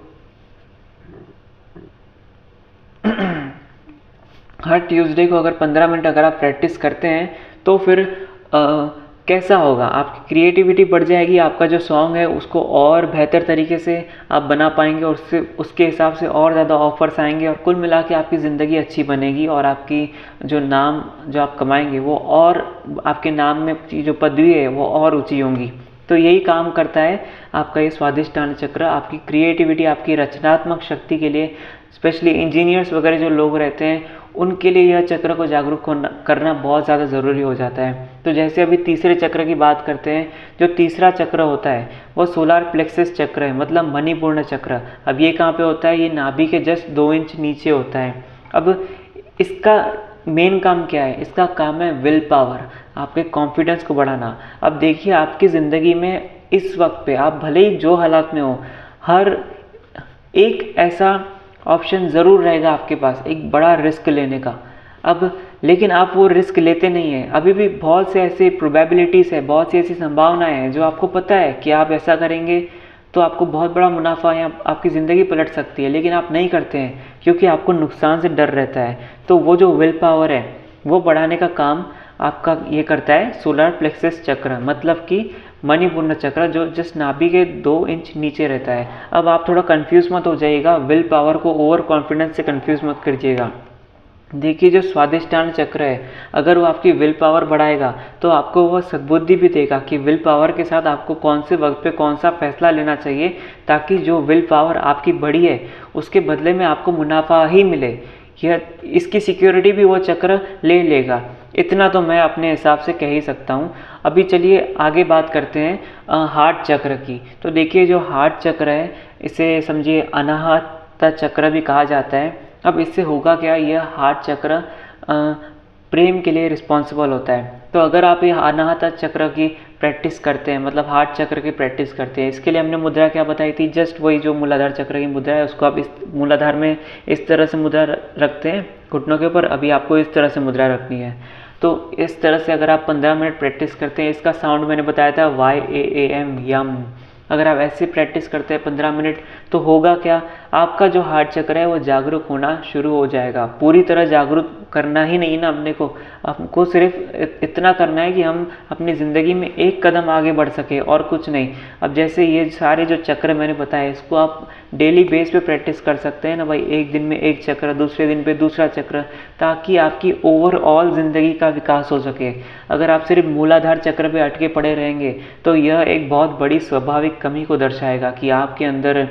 हर ट्यूसडे को अगर 15 मिनट अगर आप प्रैक्टिस करते हैं तो फिर कैसा होगा, आपकी क्रिएटिविटी बढ़ जाएगी। आपका जो सॉन्ग है उसको और बेहतर तरीके से आप बना पाएंगे, और उसके हिसाब से और ज़्यादा ऑफर्स आएंगे, और कुल मिला के आपकी ज़िंदगी अच्छी बनेगी, और आपकी जो नाम जो आप कमाएंगे वो और आपके नाम में जो पदवी है वो और ऊँची होंगी। तो यही काम करता है आपका ये स्वादिष्टान चक्र, आपकी क्रिएटिविटी, आपकी रचनात्मक शक्ति के लिए। स्पेशली इंजीनियर्स वगैरह जो लोग रहते हैं उनके लिए यह चक्र को जागरूक करना बहुत ज़्यादा ज़रूरी हो जाता है। तो जैसे अभी तीसरे चक्र की बात करते हैं, जो तीसरा चक्र होता है वो सोलार प्लेक्सस चक्र है, मतलब मणिपूर्ण चक्र। अब ये कहाँ पे होता है, ये नाभि के जस्ट 2 इंच नीचे होता है। अब इसका मेन काम क्या है, इसका काम है विल पावर, आपके कॉन्फिडेंस को बढ़ाना। अब देखिए, आपकी ज़िंदगी में इस वक्त पे आप भले ही जो हालात में हो, हर एक ऐसा ऑप्शन ज़रूर रहेगा आपके पास, एक बड़ा रिस्क लेने का। अब लेकिन आप वो रिस्क लेते नहीं हैं। अभी भी बहुत से ऐसे प्रोबेबिलिटीज़ है, बहुत सी ऐसी संभावनाएं हैं जो आपको पता है कि आप ऐसा करेंगे तो आपको बहुत बड़ा मुनाफा या आपकी ज़िंदगी पलट सकती है, लेकिन आप नहीं करते हैं क्योंकि आपको नुकसान से डर रहता है। तो वो जो विल पावर है वो बढ़ाने का काम आपका ये करता है सोलर प्लेक्सस चक्र, मतलब कि मणिपूर्ण चक्र जो जस्ट नाभि के 2 इंच नीचे रहता है। अब आप थोड़ा कंफ्यूज मत हो जाइएगा, विल पावर को ओवर कॉन्फिडेंस से कंफ्यूज मत करिएगा। देखिए जो स्वादिष्टान चक्र है, अगर वो आपकी विल पावर बढ़ाएगा तो आपको वह सद्बुद्धि भी देगा कि विल पावर के साथ आपको कौन से वक्त पे कौन सा फैसला लेना चाहिए, ताकि जो विल पावर आपकी बढ़ी है उसके बदले में आपको मुनाफा ही मिले। यह इसकी सिक्योरिटी भी वो चक्र ले लेगा। इतना तो मैं अपने हिसाब से कह ही सकता हूँ। अभी चलिए आगे बात करते हैं हार्ट चक्र की। तो देखिए जो हार्ट चक्र है, इसे समझिए अनाहत चक्र भी कहा जाता है। अब इससे होगा क्या, यह हार्ट चक्र प्रेम के लिए रिस्पॉन्सिबल होता है। तो अगर आप ये अनाहत चक्र की प्रैक्टिस करते हैं, मतलब हार्ट चक्र की प्रैक्टिस करते हैं, इसके लिए हमने मुद्रा क्या बताई थी, जस्ट वही जो मूलाधार चक्र की मुद्रा है उसको आप इस मूलाधार में इस तरह से मुद्रा रखते हैं घुटनों के ऊपर। अभी आपको इस तरह से मुद्रा रखनी है। तो इस तरह से अगर आप 15 मिनट प्रैक्टिस करते हैं, इसका साउंड मैंने बताया था YAAM यम। अगर आप ऐसे प्रैक्टिस करते हैं 15 मिनट, तो होगा क्या, आपका जो हार्ट चक्र है वो जागरूक होना शुरू हो जाएगा। पूरी तरह जागरूक करना ही नहीं ना अपने को, आपको सिर्फ इतना करना है कि हम अपनी ज़िंदगी में एक कदम आगे बढ़ सके और कुछ नहीं। अब जैसे ये सारे जो चक्र मैंने बताए, इसको आप डेली बेस पे प्रैक्टिस कर सकते हैं ना भाई, एक दिन में एक चक्र, दूसरे दिन पे दूसरा चक्र, ताकि आपकी ओवरऑल ज़िंदगी का विकास हो सके। अगर आप सिर्फ मूलाधार चक्र पे अटके पड़े रहेंगे तो यह एक बहुत बड़ी स्वाभाविक कमी को दर्शाएगा कि आपके अंदर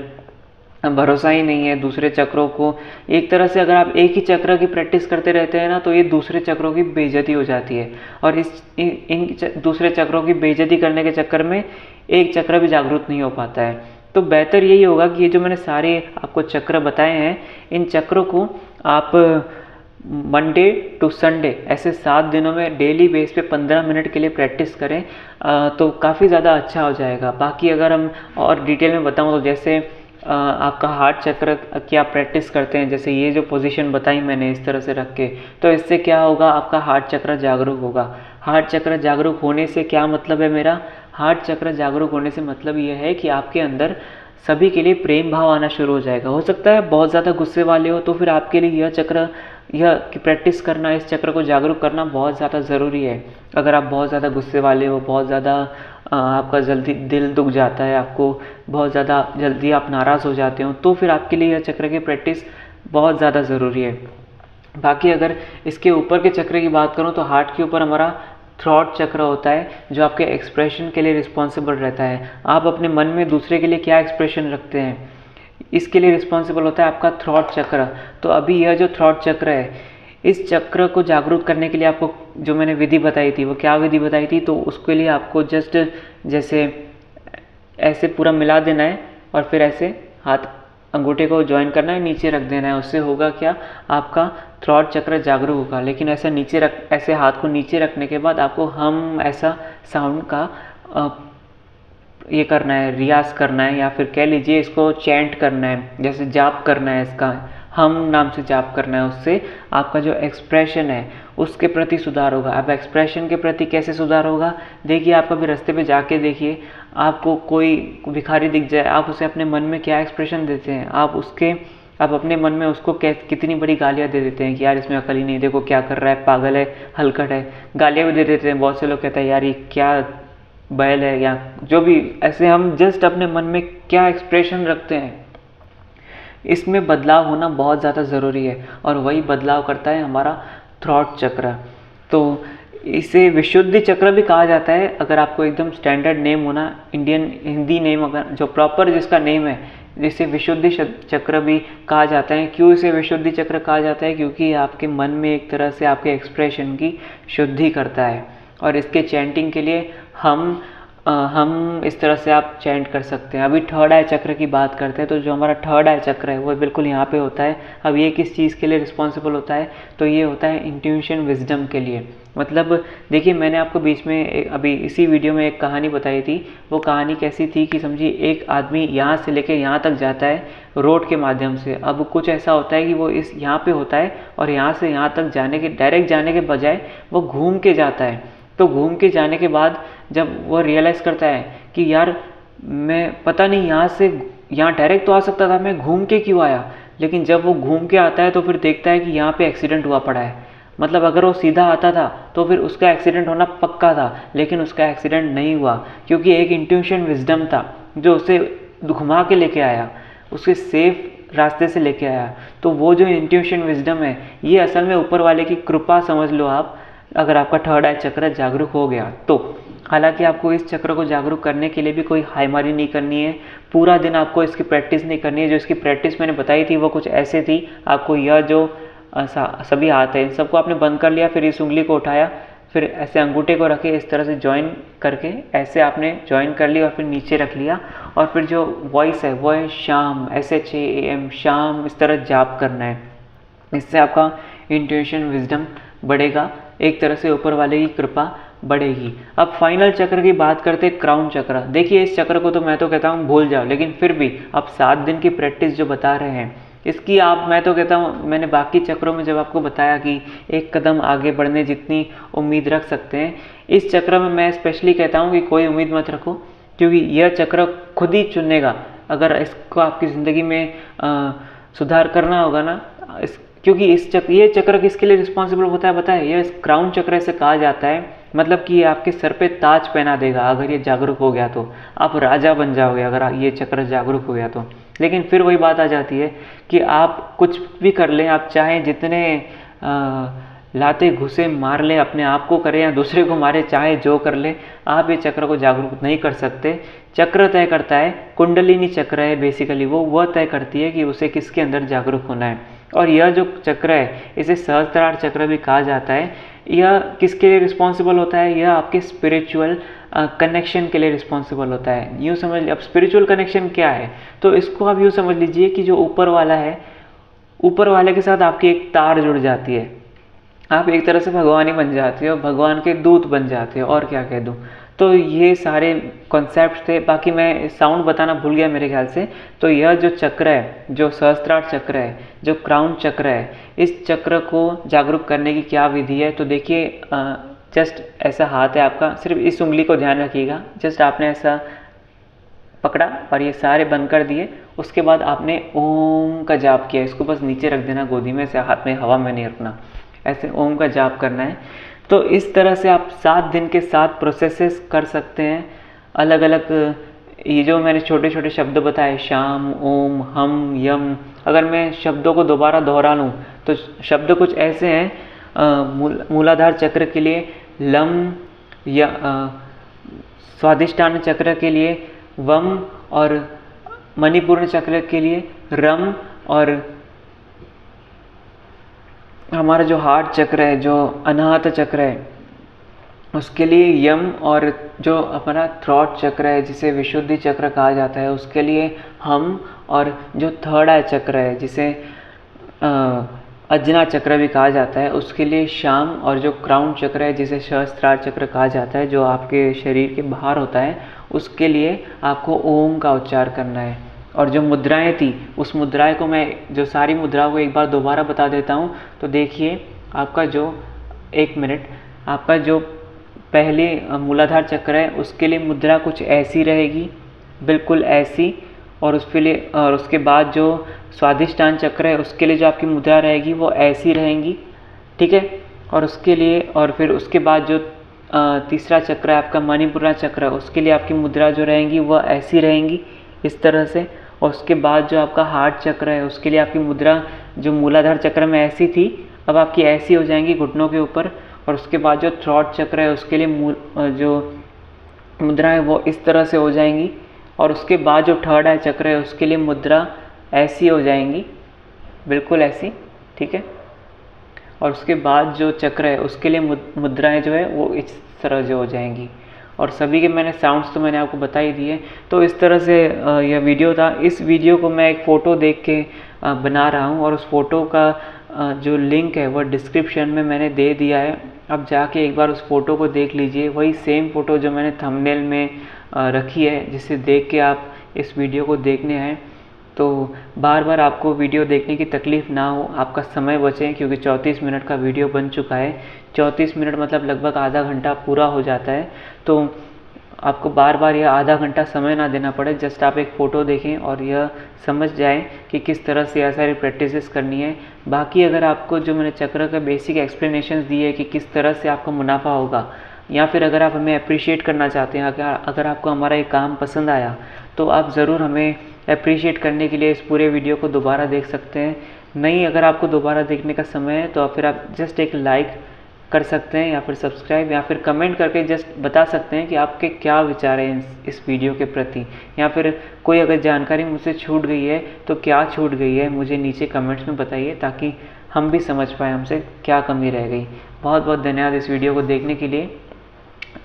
भरोसा ही नहीं है दूसरे चक्रों को। एक तरह से अगर आप एक ही चक्र की प्रैक्टिस करते रहते हैं ना, तो ये दूसरे चक्रों की बेइज्जती हो जाती है, और इन दूसरे चक्रों की बेइज्जती करने के चक्कर में एक चक्र भी जागरूक नहीं हो पाता है। तो बेहतर यही होगा कि ये जो मैंने सारे आपको चक्र बताए हैं, इन चक्रों को आप मंडे टू संडे ऐसे 7 दिनों में डेली बेस पे 15 मिनट के लिए प्रैक्टिस करें तो काफ़ी ज़्यादा अच्छा हो जाएगा। बाकी अगर हम और डिटेल में बताऊँ तो जैसे आपका हार्ट चक्र की आप प्रैक्टिस करते हैं, जैसे ये जो पोजीशन बताई मैंने इस तरह से रख के, तो इससे क्या होगा, आपका हार्ट चक्र जागरूक होगा। हार्ट चक्र जागरूक होने से क्या मतलब है मेरा, हार्ट चक्र जागरूक होने से मतलब ये है कि आपके अंदर सभी के लिए प्रेम भाव आना शुरू हो जाएगा। हो सकता है बहुत ज़्यादा गुस्से वाले हो, तो फिर आपके लिए यह प्रैक्टिस करना, इस चक्र को जागरूक करना बहुत ज़्यादा ज़रूरी है। अगर आप बहुत ज़्यादा गुस्से वाले हो, बहुत ज़्यादा आपका जल्दी दिल दुख जाता है, आपको बहुत ज़्यादा जल्दी आप नाराज़ हो जाते हो, तो फिर आपके लिए यह चक्र की प्रैक्टिस बहुत ज़्यादा ज़रूरी है। बाकी अगर इसके ऊपर के चक्र की बात करूँ तो हार्ट के ऊपर हमारा थ्रॉट चक्र होता है, जो आपके एक्सप्रेशन के लिए रिस्पॉन्सिबल रहता है। आप अपने मन में दूसरे के लिए क्या एक्सप्रेशन रखते हैं, इसके लिए रिस्पॉन्सिबल होता है आपका थ्रॉट चक्र। तो अभी यह जो थ्रॉट चक्र है, इस चक्र को जागरूक करने के लिए आपको जो मैंने विधि बताई थी, वो क्या विधि बताई थी, तो उसके लिए आपको जस्ट जैसे ऐसे पूरा मिला देना है और फिर ऐसे हाथ अंगूठे को ज्वाइन करना है, नीचे रख देना है। उससे होगा क्या, आपका थ्रॉट चक्र जागरूक होगा। लेकिन ऐसे हाथ को नीचे रखने के बाद आपको हम ऐसा साउंड का ये करना है, रियाज करना है, या फिर कह लीजिए इसको चैंट करना है, जैसे जाप करना है, इसका हम नाम से जाप करना है। उससे आपका जो एक्सप्रेशन है उसके प्रति सुधार होगा। अब एक्सप्रेशन के प्रति कैसे सुधार होगा, देखिए आप कभी रास्ते पे जाके देखिए, आपको कोई भिखारी दिख जाए, आप उसे अपने मन में क्या एक्सप्रेशन देते हैं, आप अपने मन में उसको कितनी बड़ी गालियाँ दे देते हैं कि यार इसमें अकल ही नहीं, देखो क्या कर रहा है, पागल है, हलकट है, गालियाँ भी दे देते हैं। बहुत से लोग कहते हैं यार ये क्या बैल है, या जो भी, ऐसे हम जस्ट अपने मन में क्या एक्सप्रेशन रखते हैं, इसमें बदलाव होना बहुत ज़्यादा ज़रूरी है, और वही बदलाव करता है हमारा थ्रॉट चक्र। तो इसे विशुद्धि चक्र भी कहा जाता है। अगर आपको एकदम स्टैंडर्ड नेम होना, इंडियन हिंदी नेम अगर जो प्रॉपर जिसका नेम है, जिसे विशुद्धि चक्र भी कहा जाता है। क्यों इसे विशुद्धि चक्र कहा जाता है, क्योंकि आपके मन में एक तरह से आपके एक्सप्रेशन की शुद्धि करता है। और इसके चैंटिंग के लिए हम इस तरह से आप चैंट कर सकते हैं। अभी थर्ड आई चक्र की बात करते हैं, तो जो हमारा थर्ड आई चक्र है वो बिल्कुल यहाँ पे होता है। अब ये किस चीज़ के लिए रिस्पॉन्सिबल होता है, तो ये होता है इंट्यूशन विजडम के लिए। मतलब देखिए, मैंने आपको बीच में अभी इसी वीडियो में एक कहानी बताई थी। वो कहानी कैसी थी कि समझिए एक आदमी यहाँ से लेके यहाँ तक जाता है रोड के माध्यम से। अब कुछ ऐसा होता है कि वो यहाँ पे होता है और यहाँ से यहाँ तक डायरेक्ट जाने के बजाय वो घूम के जाता है। तो घूम के जाने के बाद जब वो रियलाइज़ करता है कि यार मैं पता नहीं यहाँ डायरेक्ट तो आ सकता था, मैं घूम के क्यों आया। लेकिन जब वो घूम के आता है तो फिर देखता है कि यहाँ पे एक्सीडेंट हुआ पड़ा है। मतलब अगर वो सीधा आता था तो फिर उसका एक्सीडेंट होना पक्का था, लेकिन उसका एक्सीडेंट नहीं हुआ क्योंकि एक इंट्यूशन विजडम था जो उसे घुमा के लेके आया, उसके सेफ रास्ते से लेके आया। तो वो जो इंट्यूशन विजडम है ये असल में ऊपर वाले की कृपा समझ लो आप, अगर आपका थर्ड आई चक्र जागरूक हो गया तो। हालांकि आपको इस चक्र को जागरूक करने के लिए भी कोई हाईमारी नहीं करनी है, पूरा दिन आपको इसकी प्रैक्टिस नहीं करनी है। जो इसकी प्रैक्टिस मैंने बताई थी वो कुछ ऐसे थी, आपको यह जो सभी हाथ है इन सबको आपने बंद कर लिया, फिर इस उंगली को उठाया, फिर ऐसे अंगूठे को रखे इस तरह से ज्वाइन करके ऐसे आपने ज्वाइन कर लिया और फिर नीचे रख लिया। और फिर जो वॉइस है वो है शाम, SHAM, शाम, इस तरह जाप करना है। इससे आपका इंट्यूशन विजडम बढ़ेगा, एक तरह से ऊपर वाले की कृपा बढ़ेगी। अब फाइनल चक्र की बात करते हैं, क्राउन चक्र। देखिए इस चक्र को तो मैं तो कहता हूँ भूल जाओ, लेकिन फिर भी अब 7 दिन की प्रैक्टिस जो बता रहे हैं इसकी आप, मैं तो कहता हूँ, मैंने बाकी चक्रों में जब आपको बताया कि एक कदम आगे बढ़ने जितनी उम्मीद रख सकते हैं, इस चक्र में मैं स्पेशली कहता हूँ कि कोई उम्मीद मत रखो, क्योंकि यह चक्र खुद ही चुनेगा। अगर इसको आपकी ज़िंदगी में सुधार करना होगा ना, क्योंकि ये चक्र किसके लिए रिस्पॉन्सिबल होता है बताए, ये क्राउन चक्र ऐसे कहा जाता है, मतलब कि ये आपके सर पे ताज पहना देगा। अगर ये जागरूक हो गया तो आप राजा बन जाओगे, अगर ये चक्र जागरूक हो गया तो। लेकिन फिर वही बात आ जाती है कि आप कुछ भी कर लें, आप चाहें जितने लाते घुसे मार लें, अपने आप को करें या दूसरे को मारे, चाहे जो कर ले, आप ये चक्र को जागरूक नहीं कर सकते। चक्र तय करता है, कुंडलिनी चक्र है बेसिकली, वह तय करती है कि उसे किसके अंदर जागरूक होना है। और यह जो चक्र है इसे सहस्त्रार चक्र भी कहा जाता है। यह किसके लिए रिस्पॉन्सिबल होता है, यह आपके स्पिरिचुअल कनेक्शन के लिए रिस्पॉन्सिबल होता है। यूँ समझ लीजिए, अब स्पिरिचुअल कनेक्शन क्या है, तो इसको आप यूँ समझ लीजिए कि जो ऊपर वाला है, ऊपर वाले के साथ आपकी एक तार जुड़ जाती है, आप एक तरह से भगवान ही बन जाते हो, भगवान के दूत बन जाते हो, और क्या कह दूँ। तो ये सारे कॉन्सेप्ट थे, बाकी मैं साउंड बताना भूल गया मेरे ख्याल से। तो यह जो चक्र है, जो सहस्त्रार चक्र है, जो क्राउन चक्र है, इस चक्र को जागरूक करने की क्या विधि है, तो देखिए जस्ट ऐसा हाथ है आपका, सिर्फ इस उंगली को ध्यान रखिएगा, जस्ट आपने ऐसा पकड़ा और ये सारे बंद कर दिए। उसके बाद आपने ओम का जाप किया, इसको बस नीचे रख देना गोदी में, से हाथ में हवा में नहीं रखना, ऐसे ओम का जाप करना है। तो इस तरह से आप 7 दिन के 7 प्रोसेसेस कर सकते हैं अलग अलग। ये जो मैंने छोटे छोटे शब्द बताए, शाम, ओम, हम, यम, अगर मैं शब्दों को दोबारा दोहरा लूँ तो शब्द कुछ ऐसे हैं। मूलाधार चक्र के लिए लम, या स्वादिष्टान चक्र के लिए वम, और मणिपूर्ण चक्र के लिए रम, और हमारा जो हार्ट चक्र है, जो अनाहत चक्र है, उसके लिए यम, और जो हमारा थ्रॉट चक्र है जिसे विशुद्धि चक्र कहा जाता है उसके लिए हम, और जो थर्ड आई चक्र है जिसे अज्ञा चक्र भी कहा जाता है उसके लिए शाम, और जो क्राउन चक्र है जिसे सहस्त्रार चक्र कहा जाता है जो आपके शरीर के बाहर होता है, उसके लिए आपको ओम का उच्चार करना है। और जो मुद्राएं थी उस मुद्राएं को मैं, जो सारी मुद्राओं को एक बार दोबारा बता देता हूँ। तो देखिए आपका जो 1 मिनट, आपका जो पहले मूलाधार चक्र है उसके लिए मुद्रा कुछ ऐसी रहेगी, बिल्कुल ऐसी, और उसके बाद जो स्वादिष्टान चक्र है उसके लिए जो आपकी मुद्रा रहेगी वो ऐसी रहेंगी, ठीक है। और उसके लिए, और फिर उसके बाद जो तीसरा चक्र है आपका मणिपूर्ण चक्र, उसके लिए आपकी मुद्रा जो रहेंगी वह ऐसी रहेंगी इस तरह से। और उसके बाद जो आपका हार्ट चक्र है उसके लिए आपकी मुद्रा जो मूलाधार चक्र में ऐसी थी अब आपकी ऐसी हो जाएंगी घुटनों के ऊपर। और उसके बाद जो थ्रॉट चक्र है उसके लिए जो मुद्रा है वो इस तरह से हो जाएंगी। और उसके बाद जो थर्ड आई चक्र है उसके लिए मुद्रा ऐसी हो जाएंगी, बिल्कुल ऐसी, ठीक है। और उसके बाद जो चक्र है उसके लिए मुद्राएं जो है वो इस तरह से हो जाएंगी। और सभी के मैंने साउंड्स तो मैंने आपको बता ही दिए। तो इस तरह से यह वीडियो था। इस वीडियो को मैं एक फ़ोटो देख के बना रहा हूँ, और उस फ़ोटो का जो लिंक है वह डिस्क्रिप्शन में मैंने दे दिया है। अब जाके एक बार उस फ़ोटो को देख लीजिए, वही सेम फ़ोटो जो मैंने थंबनेल में रखी है, जिसे देख के आप इस वीडियो को देखने आए। तो बार बार आपको वीडियो देखने की तकलीफ़ ना हो, आपका समय बचे, क्योंकि 34 मिनट का वीडियो बन चुका है। 34 मिनट मतलब लगभग आधा घंटा पूरा हो जाता है। तो आपको बार बार यह आधा घंटा समय ना देना पड़े, जस्ट आप एक फ़ोटो देखें और यह समझ जाएं कि किस तरह से यह सारी प्रैक्टिसेस करनी है। बाकी अगर आपको जो मैंने चक्र का बेसिक एक्सप्लेनेशन दी है कि किस तरह से आपको मुनाफा होगा, या फिर अगर आप हमें अप्रिशिएट करना चाहते हैं, अगर आपको हमारा ये काम पसंद आया तो आप ज़रूर हमें अप्रिशिएट करने के लिए इस पूरे वीडियो को दोबारा देख सकते हैं। नहीं, अगर आपको दोबारा देखने का समय है तो फिर आप जस्ट एक लाइक कर सकते हैं, या फिर सब्सक्राइब, या फिर कमेंट करके जस्ट बता सकते हैं कि आपके क्या विचार हैं इस वीडियो के प्रति, या फिर कोई अगर जानकारी मुझसे छूट गई है तो क्या छूट गई है मुझे नीचे कमेंट्स में बताइए, ताकि हम भी समझ पाए हमसे क्या कमी रह गई। बहुत बहुत धन्यवाद इस वीडियो को देखने के लिए।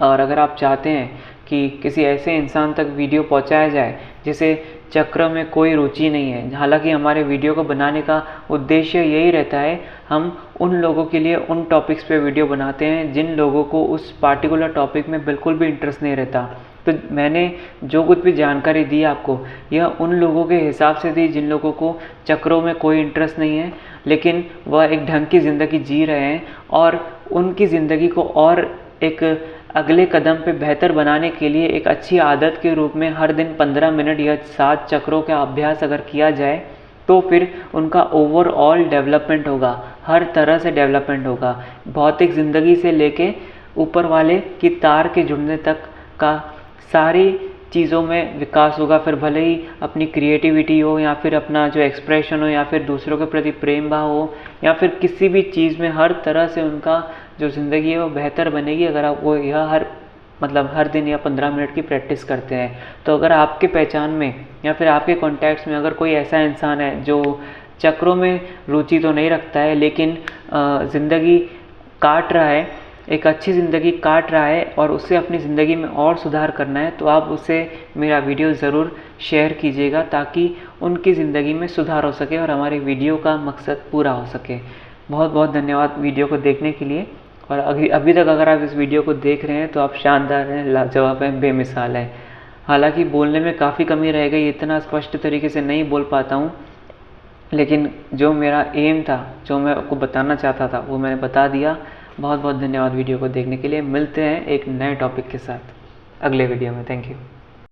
और अगर आप चाहते हैं कि किसी ऐसे इंसान तक वीडियो पहुंचाया जाए जिसे चक्र में कोई रुचि नहीं है, हालांकि हमारे वीडियो को बनाने का उद्देश्य यही रहता है, हम उन लोगों के लिए उन टॉपिक्स पे वीडियो बनाते हैं जिन लोगों को उस पार्टिकुलर टॉपिक में बिल्कुल भी इंटरेस्ट नहीं रहता। तो मैंने जो कुछ भी जानकारी दी आपको, यह उन लोगों के हिसाब से दी जिन लोगों को चक्रों में कोई इंटरेस्ट नहीं है, लेकिन वह एक ढंग की ज़िंदगी जी रहे हैं, और उनकी ज़िंदगी को और एक अगले कदम पे बेहतर बनाने के लिए एक अच्छी आदत के रूप में हर दिन 15 मिनट या 7 चक्रों का अभ्यास अगर किया जाए तो फिर उनका ओवरऑल डेवलपमेंट होगा, हर तरह से डेवलपमेंट होगा। भौतिक ज़िंदगी से लेके ऊपर वाले की तार के जुड़ने तक का सारी चीज़ों में विकास होगा। फिर भले ही अपनी क्रिएटिविटी हो, या फिर अपना जो एक्सप्रेशन हो, या फिर दूसरों के प्रति प्रेम भाव हो, या फिर किसी भी चीज़ में हर तरह से उनका जो ज़िंदगी है वो बेहतर बनेगी अगर आप वो यह हर दिन या 15 मिनट की प्रैक्टिस करते हैं। तो अगर आपके पहचान में या फिर आपके कॉन्टैक्ट्स में अगर कोई ऐसा इंसान है जो चक्रों में रुचि तो नहीं रखता है, लेकिन ज़िंदगी काट रहा है, एक अच्छी ज़िंदगी काट रहा है, और उससे अपनी ज़िंदगी में और सुधार करना है, तो आप उसे मेरा वीडियो ज़रूर शेयर कीजिएगा, ताकि उनकी ज़िंदगी में सुधार हो सके और हमारी वीडियो का मकसद पूरा हो सके। बहुत बहुत धन्यवाद वीडियो को देखने के लिए। और अभी तक अगर आप इस वीडियो को देख रहे हैं तो आप शानदार हैं, लाजवाब हैं, बेमिसाल हैं। हालांकि बोलने में काफ़ी कमी रह गई, इतना स्पष्ट तरीके से नहीं बोल पाता हूँ, लेकिन जो मेरा एम था, जो मैं आपको बताना चाहता था, वो मैंने बता दिया। बहुत बहुत धन्यवाद वीडियो को देखने के लिए। मिलते हैं एक नए टॉपिक के साथ अगले वीडियो में। Thank you.